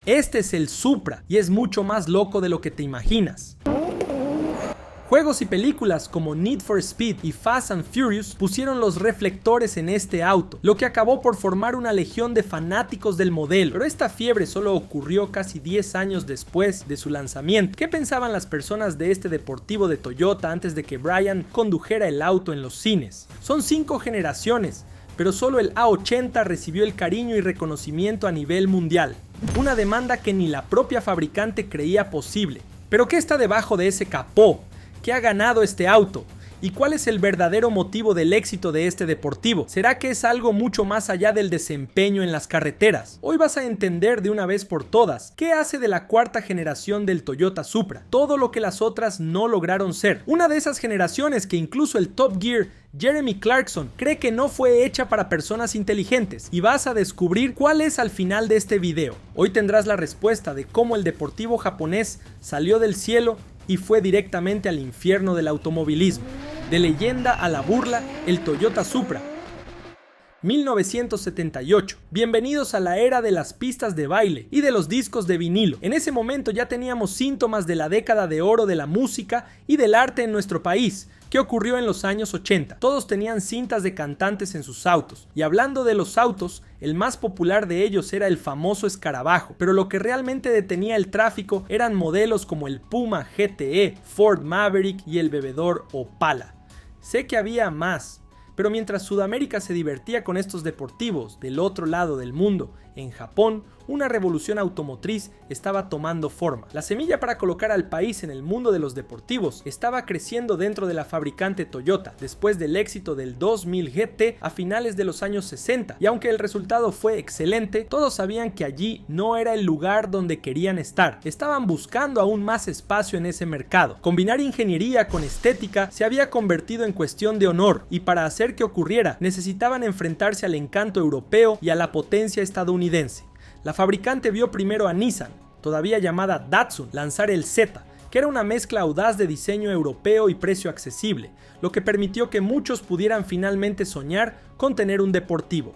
Este es el Supra y es mucho más loco de lo que te imaginas. Juegos y películas como Need for Speed y Fast and Furious pusieron los reflectores en este auto, lo que acabó por formar una legión de fanáticos del modelo. Pero esta fiebre solo ocurrió casi 10 años después de su lanzamiento. ¿Qué pensaban las personas de este deportivo de Toyota antes de que Brian condujera el auto en los cines? Son 5 generaciones, pero solo el A80 recibió el cariño y reconocimiento a nivel mundial. Una demanda que ni la propia fabricante creía posible. ¿Pero qué está debajo de ese capó? ¿Qué ha ganado este auto? ¿Y cuál es el verdadero motivo del éxito de este deportivo? ¿Será que es algo mucho más allá del desempeño en las carreteras? Hoy vas a entender de una vez por todas qué hace de la cuarta generación del Toyota Supra todo lo que las otras no lograron ser. Una de esas generaciones que incluso el Top Gear Jeremy Clarkson cree que no fue hecha para personas inteligentes, y vas a descubrir cuál es al final de este video. Hoy tendrás la respuesta de cómo el deportivo japonés salió del cielo y fue directamente al infierno del automovilismo. De leyenda a la burla, el Toyota Supra. 1978. Bienvenidos a la era de las pistas de baile y de los discos de vinilo. En ese momento ya teníamos síntomas de la década de oro de la música y del arte en nuestro país, que ocurrió en los años 80. Todos tenían cintas de cantantes en sus autos, y hablando de los autos, el más popular de ellos era el famoso escarabajo, pero lo que realmente detenía el tráfico eran modelos como el Puma GTE, Ford Maverick y el bebedor Opala. Sé que había más, pero mientras Sudamérica se divertía con estos deportivos, del otro lado del mundo, en Japón, una revolución automotriz estaba tomando forma. La semilla para colocar al país en el mundo de los deportivos estaba creciendo dentro de la fabricante Toyota, después del éxito del 2000 GT a finales de los años 60, y aunque el resultado fue excelente, todos sabían que allí no era el lugar donde querían estar. Estaban buscando aún más espacio en ese mercado. Combinar ingeniería con estética se había convertido en cuestión de honor, y para hacer que ocurriera, necesitaban enfrentarse al encanto europeo y a la potencia estadounidense. La fabricante vio primero a Nissan, todavía llamada Datsun, lanzar el Z, que era una mezcla audaz de diseño europeo y precio accesible, lo que permitió que muchos pudieran finalmente soñar con tener un deportivo.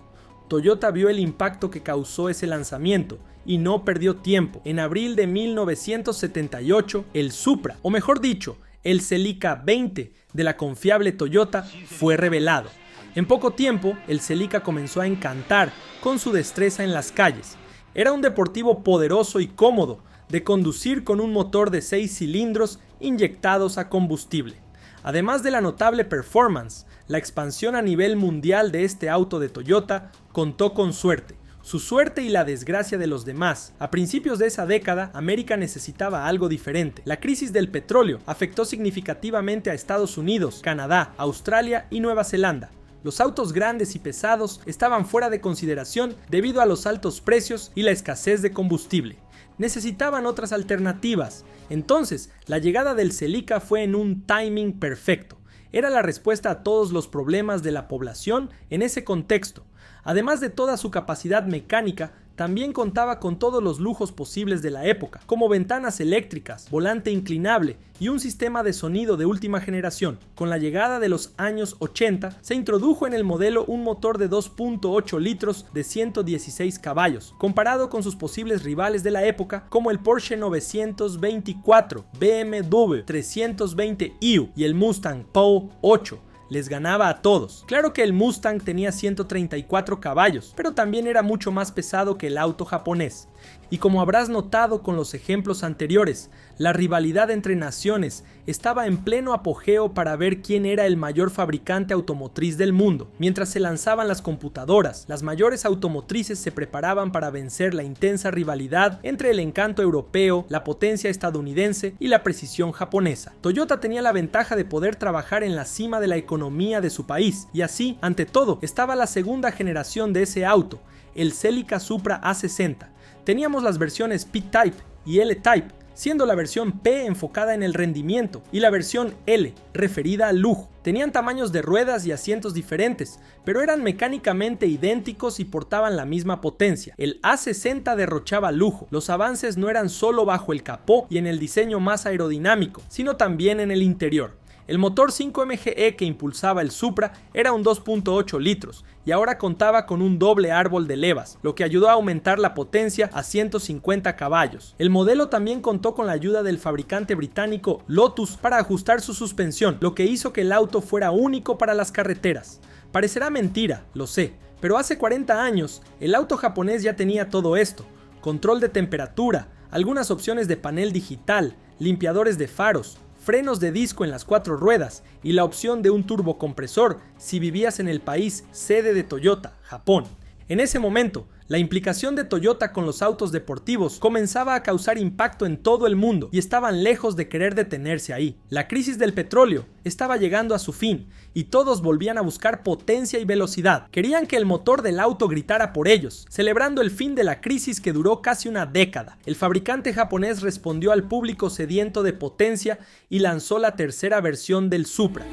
Toyota vio el impacto que causó ese lanzamiento y no perdió tiempo. En abril de 1978, el Supra, o mejor dicho, el Celica 20 de la confiable Toyota, fue revelado. En poco tiempo, el Celica comenzó a encantar con su destreza en las calles. Era un deportivo poderoso y cómodo de conducir, con un motor de 6 cilindros inyectados a combustible. Además de la notable performance, la expansión a nivel mundial de este auto de Toyota contó con suerte. Su suerte y la desgracia de los demás. A principios de esa década, América necesitaba algo diferente. La crisis del petróleo afectó significativamente a Estados Unidos, Canadá, Australia y Nueva Zelanda. Los autos grandes y pesados estaban fuera de consideración debido a los altos precios y la escasez de combustible. Necesitaban otras alternativas. Entonces, la llegada del Celica fue en un timing perfecto. Era la respuesta a todos los problemas de la población en ese contexto. Además de toda su capacidad mecánica, también contaba con todos los lujos posibles de la época, como ventanas eléctricas, volante inclinable y un sistema de sonido de última generación. Con la llegada de los años 80, se introdujo en el modelo un motor de 2.8 litros de 116 caballos, comparado con sus posibles rivales de la época como el Porsche 924, BMW 320i y el Mustang POW 8. Les ganaba a todos. Claro que el Mustang tenía 134 caballos, pero también era mucho más pesado que el auto japonés. Y como habrás notado con los ejemplos anteriores, la rivalidad entre naciones estaba en pleno apogeo para ver quién era el mayor fabricante automotriz del mundo. Mientras se lanzaban las computadoras, las mayores automotrices se preparaban para vencer la intensa rivalidad entre el encanto europeo, la potencia estadounidense y la precisión japonesa. Toyota tenía la ventaja de poder trabajar en la cima de la economía de su país, y así, ante todo, estaba la segunda generación de ese auto, el Celica Supra A60. Teníamos las versiones P-Type y L-Type, siendo la versión P enfocada en el rendimiento y la versión L referida al lujo. Tenían tamaños de ruedas y asientos diferentes, pero eran mecánicamente idénticos y portaban la misma potencia. El A60 derrochaba lujo. Los avances no eran solo bajo el capó y en el diseño más aerodinámico, sino también en el interior. El motor 5MGE que impulsaba el Supra era un 2.8 litros y ahora contaba con un doble árbol de levas, lo que ayudó a aumentar la potencia a 150 caballos. El modelo también contó con la ayuda del fabricante británico Lotus para ajustar su suspensión, lo que hizo que el auto fuera único para las carreteras. Parecerá mentira, lo sé, pero hace 40 años el auto japonés ya tenía todo esto: control de temperatura, algunas opciones de panel digital, limpiadores de faros, frenos de disco en las 4 ruedas y la opción de un turbocompresor si vivías en el país sede de Toyota, Japón. En ese momento, la implicación de Toyota con los autos deportivos comenzaba a causar impacto en todo el mundo y estaban lejos de querer detenerse ahí. La crisis del petróleo estaba llegando a su fin y todos volvían a buscar potencia y velocidad. Querían que el motor del auto gritara por ellos, celebrando el fin de la crisis que duró casi una década. El fabricante japonés respondió al público sediento de potencia y lanzó la tercera versión del Supra.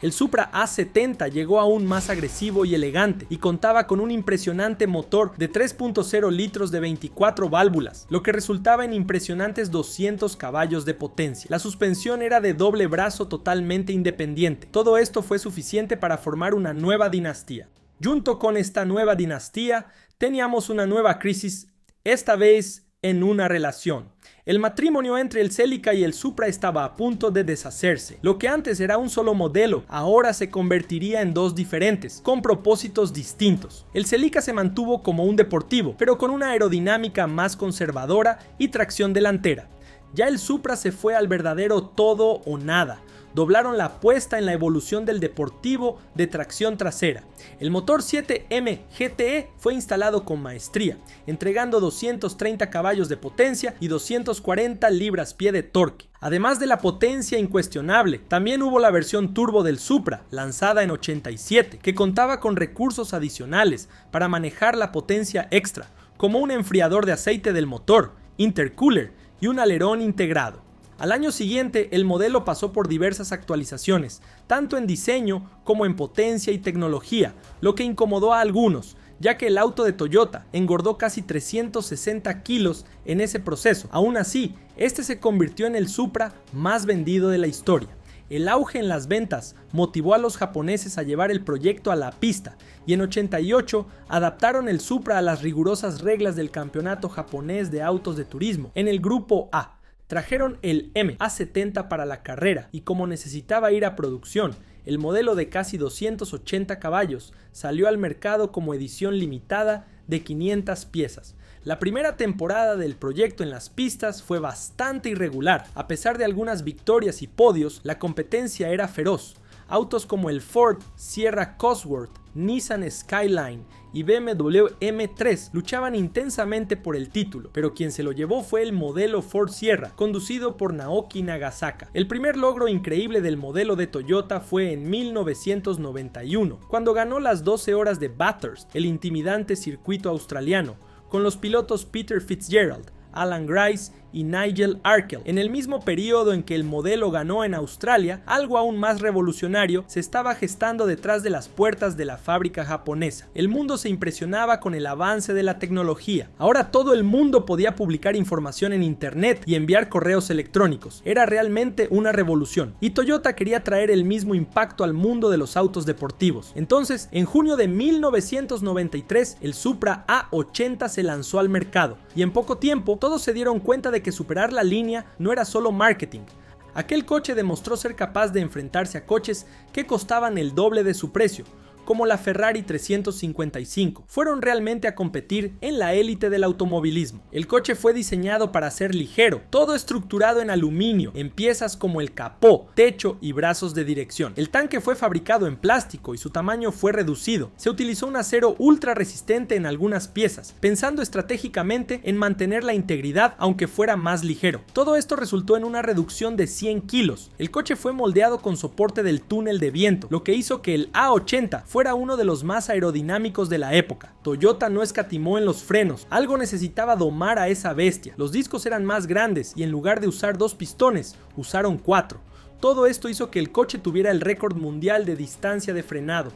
El Supra A70 llegó aún más agresivo y elegante y contaba con un impresionante motor de 3.0 litros de 24 válvulas, lo que resultaba en impresionantes 200 caballos de potencia. La suspensión era de doble brazo totalmente independiente. Todo esto fue suficiente para formar una nueva dinastía. Junto con esta nueva dinastía, teníamos una nueva crisis, esta vez en una relación. El matrimonio entre el Celica y el Supra estaba a punto de deshacerse. Lo que antes era un solo modelo, ahora se convertiría en dos diferentes, con propósitos distintos. El Celica se mantuvo como un deportivo, pero con una aerodinámica más conservadora y tracción delantera. Ya el Supra se fue al verdadero todo o nada. Doblaron la apuesta en la evolución del deportivo de tracción trasera. El motor 7M GTE fue instalado con maestría, entregando 230 caballos de potencia y 240 libras-pie de torque. Además de la potencia incuestionable, también hubo la versión turbo del Supra, lanzada en 87, que contaba con recursos adicionales para manejar la potencia extra, como un enfriador de aceite del motor, intercooler y un alerón integrado. Al año siguiente, el modelo pasó por diversas actualizaciones, tanto en diseño como en potencia y tecnología, lo que incomodó a algunos, ya que el auto de Toyota engordó casi 360 kilos en ese proceso. Aún así, este se convirtió en el Supra más vendido de la historia. El auge en las ventas motivó a los japoneses a llevar el proyecto a la pista y en 88 adaptaron el Supra a las rigurosas reglas del campeonato japonés de autos de turismo en el grupo A. Trajeron el A70 para la carrera y como necesitaba ir a producción, el modelo de casi 280 caballos salió al mercado como edición limitada de 500 piezas. La primera temporada del proyecto en las pistas fue bastante irregular. A pesar de algunas victorias y podios, la competencia era feroz. Autos como el Ford Sierra Cosworth, Nissan Skyline y BMW M3 luchaban intensamente por el título, pero quien se lo llevó fue el modelo Ford Sierra, conducido por Naoki Nagasaka. El primer logro increíble del modelo de Toyota fue en 1991, cuando ganó las 12 horas de Bathurst, el intimidante circuito australiano, con los pilotos Peter Fitzgerald, Alan Grice y Nigel Arkell. En el mismo periodo en que el modelo ganó en Australia, algo aún más revolucionario se estaba gestando detrás de las puertas de la fábrica japonesa. El mundo se impresionaba con el avance de la tecnología. Ahora todo el mundo podía publicar información en internet y enviar correos electrónicos. Era realmente una revolución. Y Toyota quería traer el mismo impacto al mundo de los autos deportivos. Entonces, en junio de 1993, el Supra A80 se lanzó al mercado. Y en poco tiempo, todos se dieron cuenta de que superar la línea no era solo marketing. Aquel coche demostró ser capaz de enfrentarse a coches que costaban el doble de su precio, como la Ferrari 355. Fueron realmente a competir en la élite del automovilismo. El coche fue diseñado para ser ligero, todo estructurado en aluminio, en piezas como el capó, techo y brazos de dirección. El tanque fue fabricado en plástico y su tamaño fue reducido. Se utilizó un acero ultra resistente en algunas piezas, pensando estratégicamente en mantener la integridad aunque fuera más ligero. Todo esto resultó en una reducción de 100 kilos. El coche fue moldeado con soporte del túnel de viento, lo que hizo que el A80 fuera uno de los más aerodinámicos de la época. Toyota no escatimó en los frenos, algo necesitaba domar a esa bestia. Los discos eran más grandes y en lugar de usar 2 pistones, usaron 4. Todo esto hizo que el coche tuviera el récord mundial de distancia de frenado.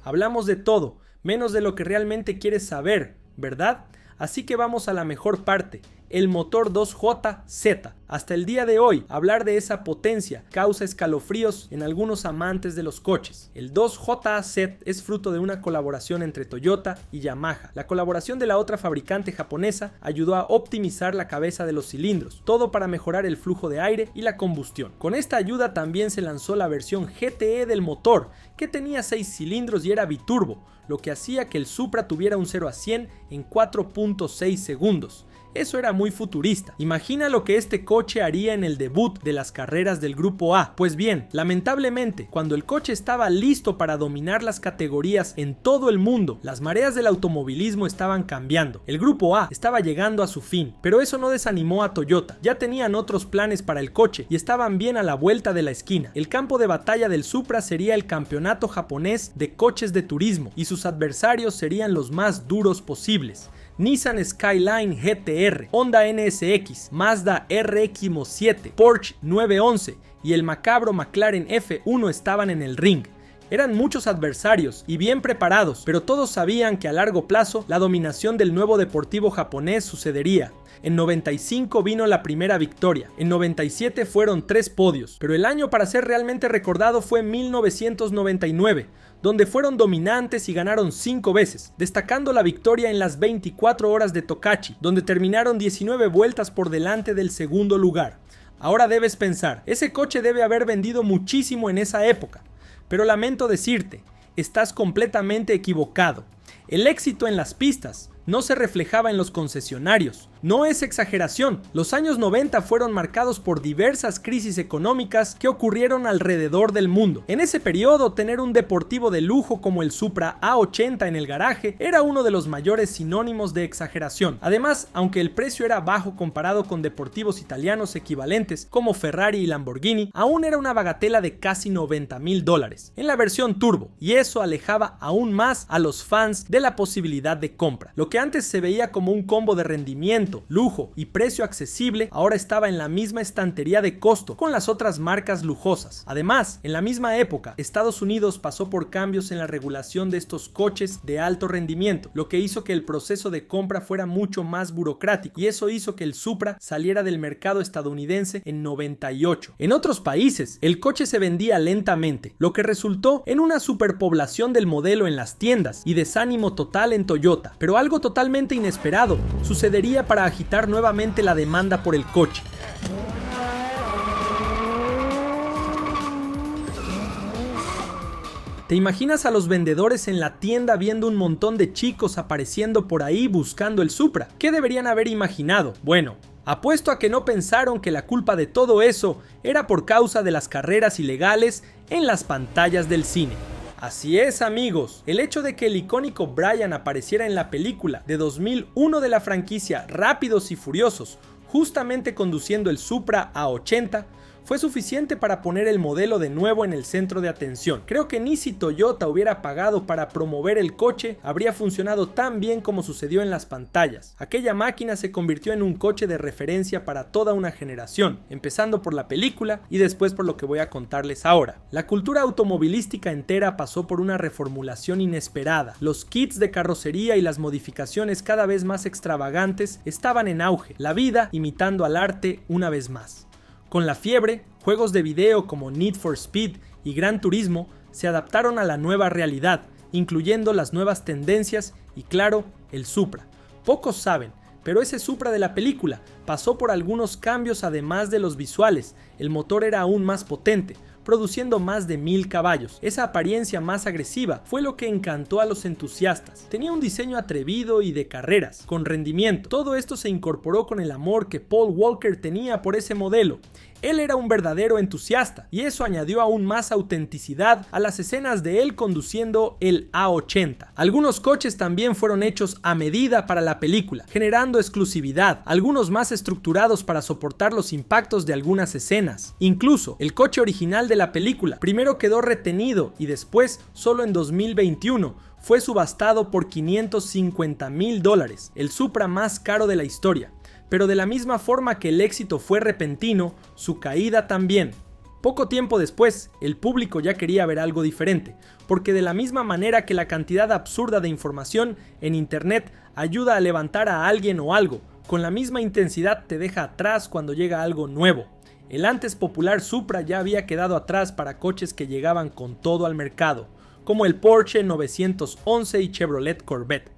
Hablamos de todo, menos de lo que realmente quieres saber, ¿verdad? Así que vamos a la mejor parte, el motor 2JZ. Hasta el día de hoy, hablar de esa potencia causa escalofríos en algunos amantes de los coches. El 2JZ es fruto de una colaboración entre Toyota y Yamaha. La colaboración de la otra fabricante japonesa ayudó a optimizar la cabeza de los cilindros, todo para mejorar el flujo de aire y la combustión. Con esta ayuda también se lanzó la versión GTE del motor, que tenía 6 cilindros y era biturbo, lo que hacía que el Supra tuviera un 0 a 100 en 4.6 segundos. Eso era muy futurista. Imagina lo que este coche haría en el debut de las carreras del Grupo A. Pues bien, lamentablemente, cuando el coche estaba listo para dominar las categorías en todo el mundo, las mareas del automovilismo estaban cambiando. El Grupo A estaba llegando a su fin, pero eso no desanimó a Toyota. Ya tenían otros planes para el coche y estaban bien a la vuelta de la esquina. El campo de batalla del Supra sería el campeonato japonés de coches de turismo y sus adversarios serían los más duros posibles. Nissan Skyline GTR, Honda NSX, Mazda RX-7, Porsche 911 y el macabro McLaren F1 estaban en el ring. Eran muchos adversarios y bien preparados, pero todos sabían que a largo plazo la dominación del nuevo deportivo japonés sucedería. En 95 vino la primera victoria, en 97 fueron 3 podios, pero el año para ser realmente recordado fue 1999, donde fueron dominantes y ganaron 5 veces, destacando la victoria en las 24 horas de Tokachi, donde terminaron 19 vueltas por delante del segundo lugar. Ahora debes pensar, ese coche debe haber vendido muchísimo en esa época, pero lamento decirte, estás completamente equivocado. El éxito en las pistas no se reflejaba en los concesionarios. No es exageración, los años 90 fueron marcados por diversas crisis económicas que ocurrieron alrededor del mundo. En ese periodo, tener un deportivo de lujo como el Supra A80 en el garaje era uno de los mayores sinónimos de exageración. Además, aunque el precio era bajo comparado con deportivos italianos equivalentes como Ferrari y Lamborghini, aún era una bagatela de casi $90,000 en la versión turbo, y eso alejaba aún más a los fans de la posibilidad de compra. Lo que antes se veía como un combo de rendimiento, lujo y precio accesible, ahora estaba en la misma estantería de costo con las otras marcas lujosas. Además, en la misma época, Estados Unidos pasó por cambios en la regulación de estos coches de alto rendimiento, lo que hizo que el proceso de compra fuera mucho más burocrático, y eso hizo que el Supra saliera del mercado estadounidense en 98. En otros países, el coche se vendía lentamente, lo que resultó en una superpoblación del modelo en las tiendas y desánimo total en Toyota, pero algo totalmente inesperado sucedería para agitar nuevamente la demanda por el coche. ¿Te imaginas a los vendedores en la tienda viendo un montón de chicos apareciendo por ahí buscando el Supra? ¿Qué deberían haber imaginado? Bueno, apuesto a que no pensaron que la culpa de todo eso era por causa de las carreras ilegales en las pantallas del cine. Así es, amigos, el hecho de que el icónico Brian apareciera en la película de 2001 de la franquicia Rápidos y Furiosos, justamente conduciendo el Supra A80, fue suficiente para poner el modelo de nuevo en el centro de atención. Creo que ni si Toyota hubiera pagado para promover el coche, habría funcionado tan bien como sucedió en las pantallas. Aquella máquina se convirtió en un coche de referencia para toda una generación, empezando por la película y después por lo que voy a contarles ahora. La cultura automovilística entera pasó por una reformulación inesperada. Los kits de carrocería y las modificaciones cada vez más extravagantes estaban en auge, la vida imitando al arte una vez más. Con la fiebre, juegos de video como Need for Speed y Gran Turismo se adaptaron a la nueva realidad, incluyendo las nuevas tendencias y, claro, el Supra. Pocos saben, pero ese Supra de la película pasó por algunos cambios además de los visuales. El motor era aún más potente, produciendo más de 1000 caballos. Esa apariencia más agresiva fue lo que encantó a los entusiastas. Tenía un diseño atrevido y de carreras, con rendimiento. Todo esto se incorporó con el amor que Paul Walker tenía por ese modelo. Él era un verdadero entusiasta, y eso añadió aún más autenticidad a las escenas de él conduciendo el A80. Algunos coches también fueron hechos a medida para la película, generando exclusividad, algunos más estructurados para soportar los impactos de algunas escenas. Incluso, el coche original de la película primero quedó retenido y después, solo en 2021, fue subastado por $550,000, el Supra más caro de la historia. Pero de la misma forma que el éxito fue repentino, su caída también. Poco tiempo después, el público ya quería ver algo diferente, porque de la misma manera que la cantidad absurda de información en internet ayuda a levantar a alguien o algo, con la misma intensidad te deja atrás cuando llega algo nuevo. El antes popular Supra ya había quedado atrás para coches que llegaban con todo al mercado, como el Porsche 911 y Chevrolet Corvette.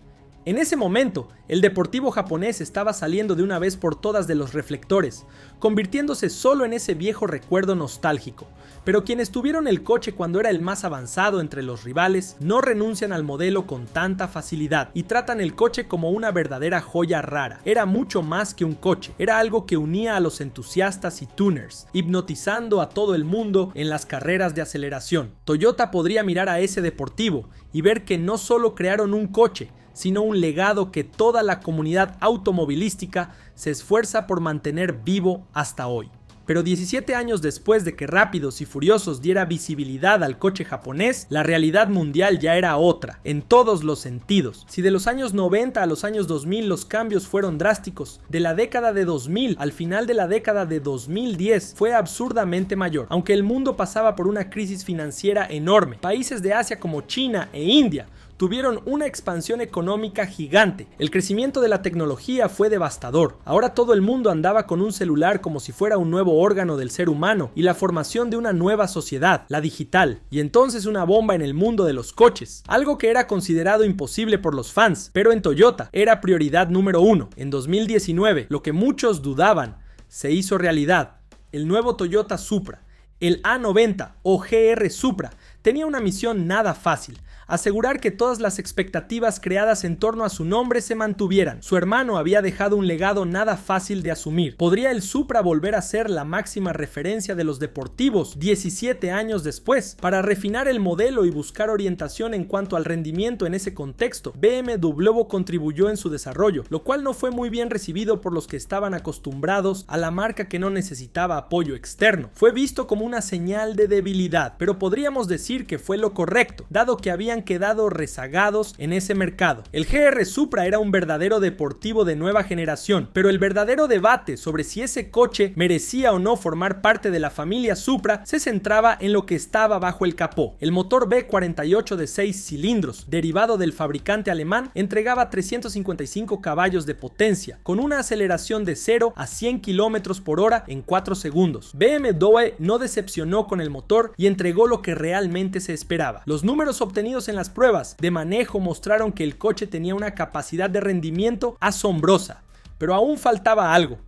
En ese momento, el deportivo japonés estaba saliendo de una vez por todas de los reflectores, convirtiéndose solo en ese viejo recuerdo nostálgico. Pero quienes tuvieron el coche cuando era el más avanzado entre los rivales no renuncian al modelo con tanta facilidad y tratan el coche como una verdadera joya rara. Era mucho más que un coche, era algo que unía a los entusiastas y tuners, hipnotizando a todo el mundo en las carreras de aceleración. Toyota podría mirar a ese deportivo y ver que no solo crearon un coche, sino un legado que toda la comunidad automovilística se esfuerza por mantener vivo hasta hoy. Pero 17 años después de que Rápidos y Furiosos diera visibilidad al coche japonés, la realidad mundial ya era otra, en todos los sentidos. Si de los años 90 a los años 2000 los cambios fueron drásticos, de la década de 2000 al final de la década de 2010 fue absurdamente mayor. Aunque el mundo pasaba por una crisis financiera enorme, países de Asia como China e India tuvieron una expansión económica gigante. El crecimiento de la tecnología fue devastador. Ahora todo el mundo andaba con un celular como si fuera un nuevo órgano del ser humano y la formación de una nueva sociedad, la digital, y entonces una bomba en el mundo de los coches. Algo que era considerado imposible por los fans, pero en Toyota era prioridad número uno. En 2019, lo que muchos dudaban se hizo realidad. El nuevo Toyota Supra, el A90 o GR Supra, tenía una misión nada fácil: asegurar que todas las expectativas creadas en torno a su nombre se mantuvieran. Su hermano había dejado un legado nada fácil de asumir. ¿Podría el Supra volver a ser la máxima referencia de los deportivos 17 años después? Para refinar el modelo y buscar orientación en cuanto al rendimiento en ese contexto, BMW contribuyó en su desarrollo, lo cual no fue muy bien recibido por los que estaban acostumbrados a la marca que no necesitaba apoyo externo. Fue visto como una señal de debilidad, pero podríamos decir que fue lo correcto, dado que habían quedado rezagados en ese mercado. El GR Supra era un verdadero deportivo de nueva generación, pero el verdadero debate sobre si ese coche merecía o no formar parte de la familia Supra se centraba en lo que estaba bajo el capó. El motor V48 de 6 cilindros, derivado del fabricante alemán, entregaba 355 caballos de potencia, con una aceleración de 0 a 100 km por hora en 4 segundos. BMW no decepcionó con el motor y entregó lo que realmente se esperaba. Los números obtenidos en las pruebas de manejo mostraron que el coche tenía una capacidad de rendimiento asombrosa, pero aún faltaba algo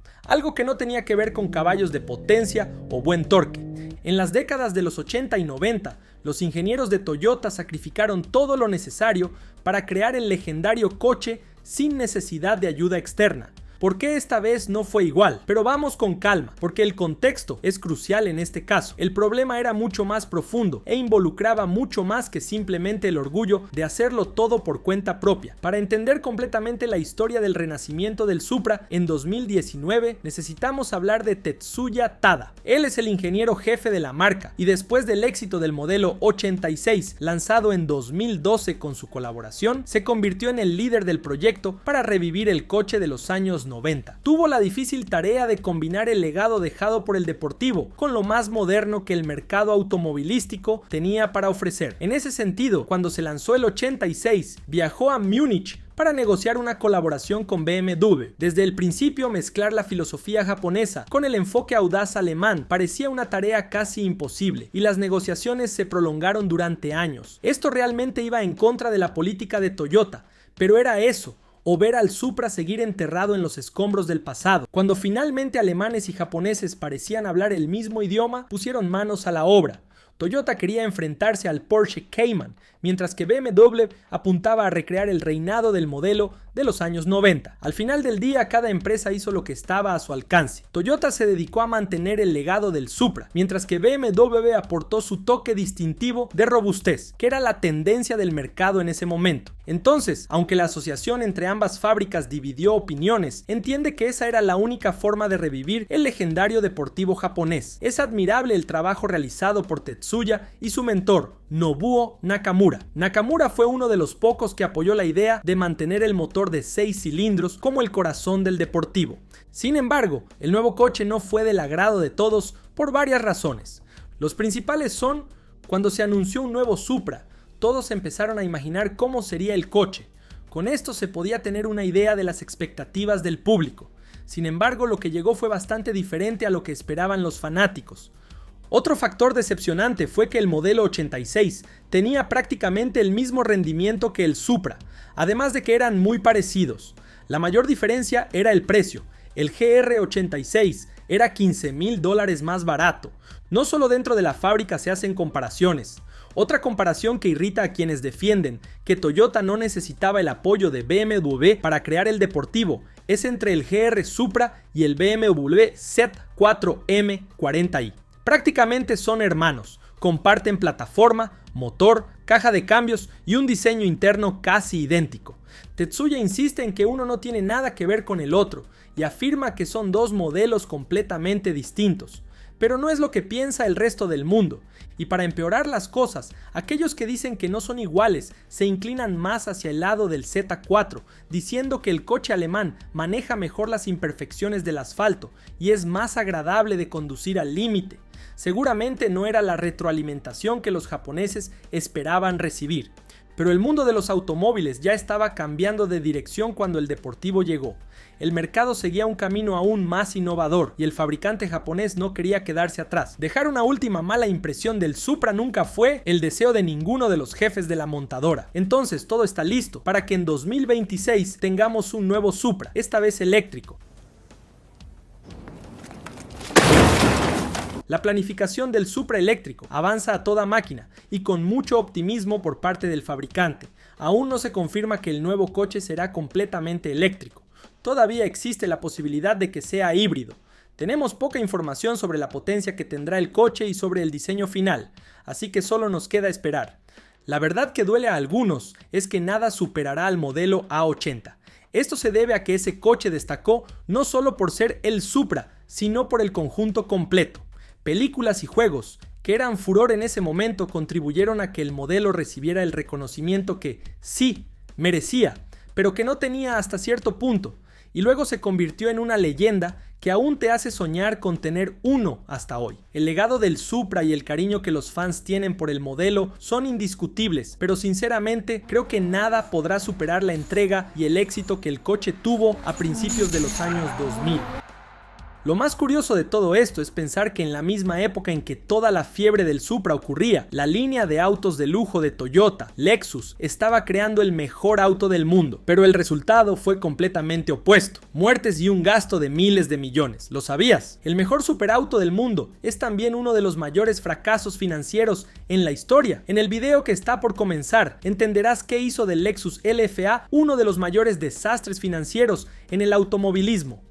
que no tenía que ver con caballos de potencia o buen torque. En las décadas de los 80 y 90, los ingenieros de Toyota sacrificaron todo lo necesario para crear el legendario coche sin necesidad de ayuda externa. ¿Por qué esta vez no fue igual? Pero vamos con calma, porque el contexto es crucial en este caso. El problema era mucho más profundo e involucraba mucho más que simplemente el orgullo de hacerlo todo por cuenta propia. Para entender completamente la historia del renacimiento del Supra en 2019, necesitamos hablar de Tetsuya Tada. Él es el ingeniero jefe de la marca y después del éxito del modelo 86 lanzado en 2012 con su colaboración, se convirtió en el líder del proyecto para revivir el coche de los años 90. Tuvo la difícil tarea de combinar el legado dejado por el deportivo con lo más moderno que el mercado automovilístico tenía para ofrecer. En ese sentido, cuando se lanzó el 86, viajó a Múnich para negociar una colaboración con BMW. Desde el principio, mezclar la filosofía japonesa con el enfoque audaz alemán parecía una tarea casi imposible, y las negociaciones se prolongaron durante años. Esto realmente iba en contra de la política de Toyota, pero era eso, o ver al Supra seguir enterrado en los escombros del pasado. Cuando finalmente alemanes y japoneses parecían hablar el mismo idioma, pusieron manos a la obra. Toyota quería enfrentarse al Porsche Cayman, mientras que BMW apuntaba a recrear el reinado del modelo de los años 90. Al final del día, cada empresa hizo lo que estaba a su alcance. Toyota se dedicó a mantener el legado del Supra, mientras que BMW aportó su toque distintivo de robustez, que era la tendencia del mercado en ese momento. Entonces, aunque la asociación entre ambas fábricas dividió opiniones, entiende que esa era la única forma de revivir el legendario deportivo japonés. Es admirable el trabajo realizado por Tetsuya y su mentor, Nobuo Nakamura. Nakamura fue uno de los pocos que apoyó la idea de mantener el motor de 6 cilindros como el corazón del deportivo. Sin embargo, el nuevo coche no fue del agrado de todos por varias razones. Los principales son: cuando se anunció un nuevo Supra, todos empezaron a imaginar cómo sería el coche, Con esto se podía tener una idea de las expectativas del público. Sin embargo, lo que llegó fue bastante diferente a lo que esperaban los fanáticos. Otro factor decepcionante fue que el modelo 86 tenía prácticamente el mismo rendimiento que el Supra, además de que eran muy parecidos. La mayor diferencia era el precio. El GR86 era $15,000 más barato. No solo dentro de la fábrica se hacen comparaciones. Otra comparación que irrita a quienes defienden que Toyota no necesitaba el apoyo de BMW para crear el deportivo es entre el GR Supra y el BMW Z4M40i. Prácticamente son hermanos, comparten plataforma, motor, caja de cambios y un diseño interno casi idéntico. Tetsuya insiste en que uno no tiene nada que ver con el otro y afirma que son dos modelos completamente distintos. Pero no es lo que piensa el resto del mundo, y para empeorar las cosas, aquellos que dicen que no son iguales se inclinan más hacia el lado del Z4, diciendo que el coche alemán maneja mejor las imperfecciones del asfalto y es más agradable de conducir al límite. Seguramente no era la retroalimentación que los japoneses esperaban recibir. Pero el mundo de los automóviles ya estaba cambiando de dirección cuando el deportivo llegó. El mercado seguía un camino aún más innovador y el fabricante japonés no quería quedarse atrás. Dejar una última mala impresión del Supra nunca fue el deseo de ninguno de los jefes de la montadora. Entonces todo está listo para que en 2026 tengamos un nuevo Supra, esta vez eléctrico. La planificación del Supra eléctrico avanza a toda máquina y con mucho optimismo por parte del fabricante. Aún no se confirma que el nuevo coche será completamente eléctrico. Todavía existe la posibilidad de que sea híbrido. Tenemos poca información sobre la potencia que tendrá el coche y sobre el diseño final, así que solo nos queda esperar. La verdad que duele a algunos es que nada superará al modelo A80. Esto se debe a que ese coche destacó no solo por ser el Supra, sino por el conjunto completo. Películas y juegos que eran furor en ese momento contribuyeron a que el modelo recibiera el reconocimiento que sí merecía, pero que no tenía hasta cierto punto, y luego se convirtió en una leyenda que aún te hace soñar con tener uno hasta hoy. El legado del Supra y el cariño que los fans tienen por el modelo son indiscutibles, pero sinceramente creo que nada podrá superar la entrega y el éxito que el coche tuvo a principios de los años 2000. Lo más curioso de todo esto es pensar que en la misma época en que toda la fiebre del Supra ocurría, la línea de autos de lujo de Toyota, Lexus, estaba creando el mejor auto del mundo, pero el resultado fue completamente opuesto, muertes y un gasto de miles de millones. ¿Lo sabías? El mejor superauto del mundo es también uno de los mayores fracasos financieros en la historia. En el video que está por comenzar, entenderás qué hizo del Lexus LFA uno de los mayores desastres financieros en el automovilismo.